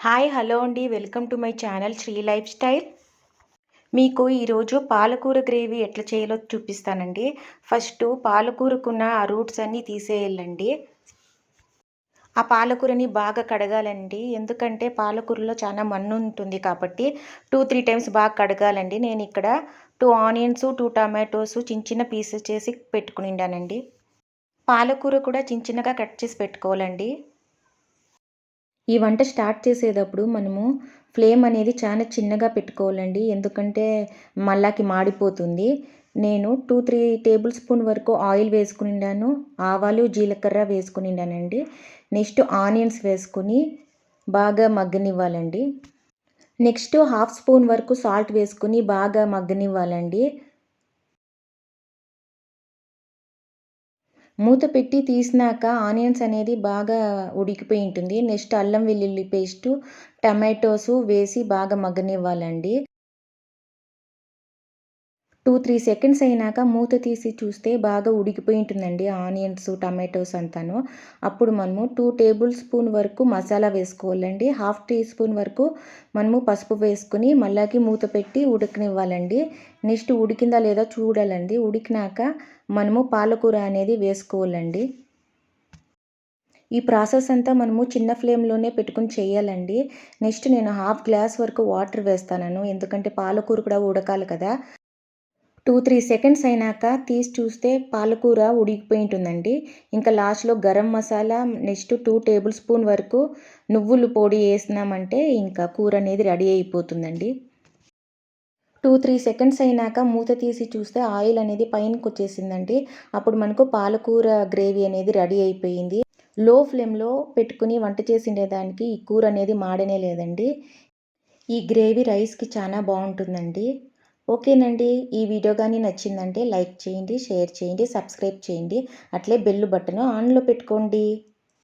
Hi hello అండి. Welcome to my channel Sri lifestyle. మీకు ఈరోజు పాలకూర గ్రేవీ ఎట్లా చేయాలో చూపిస్తానండి. ఫస్ట్ పాలకూరకున్న ఆ రూట్స్ అన్నీ తీసేయాలండి. ఆ పాలకూరని బాగా కడగాలండి. ఎందుకంటే పాలకూరలో చాలా మన్ను ఉంటుంది కాబట్టి 2-3 టైమ్స్ బాగా కడగాలండి. నేను ఇక్కడ 2 ఆనియన్స్, 2 టమాటోస్ చిన్న చిన్న పీసెస్ చేసి పెట్టుకునిండానండి. పాలకూర కూడా చిన్న చిన్నగా కట్ చేసి పెట్టుకోవాలండి. ఈ వంట స్టార్ట్ చేసేటప్పుడు మనము ఫ్లేమ్ అనేది చాలా చిన్నగా పెట్టుకోవాలండి. ఎందుకంటే మళ్ళాకి మాడిపోతుంది. నేను 2-3 టేబుల్ స్పూన్ వరకు ఆయిల్ వేసుకునిండాను. ఆవాలు, జీలకర్ర వేసుకునిండానండి. నెక్స్ట్ ఆనియన్స్ వేసుకొని బాగా మగ్గనివ్వాలండి. నెక్స్ట్ హాఫ్ స్పూన్ వరకు సాల్ట్ వేసుకొని బాగా మగ్గనివ్వాలండి. మూత పెట్టి తీసినాక ఆనియన్స్ అనేది బాగా ఉడికిపోయి ఉంటుంది. నెక్స్ట్ అల్లం వెల్లుల్లి పేస్టు, టమాటోసు వేసి బాగా మగ్గనివ్వాలండి. 2-3 సెకండ్స్ అయినాక మూత తీసి చూస్తే బాగా ఉడికిపోయి ఉంటుందండి ఆనియన్స్, టమాటోస్ అంతాను. అప్పుడు మనము 2 టేబుల్ స్పూన్ వరకు మసాలా వేసుకోవాలండి. హాఫ్ టీ స్పూన్ వరకు మనము పసుపు వేసుకొని మళ్ళాకి మూత పెట్టి ఉడకనివ్వాలండి. నెక్స్ట్ ఉడికిందా లేదా చూడాలండి. ఉడికినాక మనము పాలకూర అనేది వేసుకోవాలండి. ఈ ప్రాసెస్ అంతా మనము చిన్న ఫ్లేమ్‌లోనే పెట్టుకొని చేయాలండి. నెక్స్ట్ నేను హాఫ్ గ్లాస్ వరకు వాటర్ వేస్తాను. ఎందుకంటే పాలకూర కూడా ఉడకాలి కదా! 2-3 సెకండ్స్ అయినాక తీసి చూస్తే పాలకూర ఉడికిపోయి ఉంటుందండి. ఇంకా లాస్ట్‌లో garam masala next 2 table spoon వరకు నువ్వుల పొడి ఏసినామంటే ఇంకా కూర అనేది రెడీ అయిపోతుందండి. 2-3 సెకండ్స్ అయినాక మూత తీసి చూస్తే ఆయిల్ అనేది పైనకొచ్చేసిందండి. అప్పుడు మనకు పాలకూర గ్రేవీ అనేది రెడీ అయిపోయింది. లో ఫ్లేమ్‌లో పెట్టుకొని వంట చేసిండేదానికి ఈ కూర అనేది మాడనే లేదండి. ఈ గ్రేవీ రైస్‌కి చాలా బావుంటుందండి. ఓకేనండి. ఈ వీడియో గాని నచ్చిందంటే లైక్ చేయండి, షేర్ చేయండి, సబ్స్క్రైబ్ చేయండి. అట్లే బెల్ బటన్ ఆన్‌లో పెట్టుకోండి.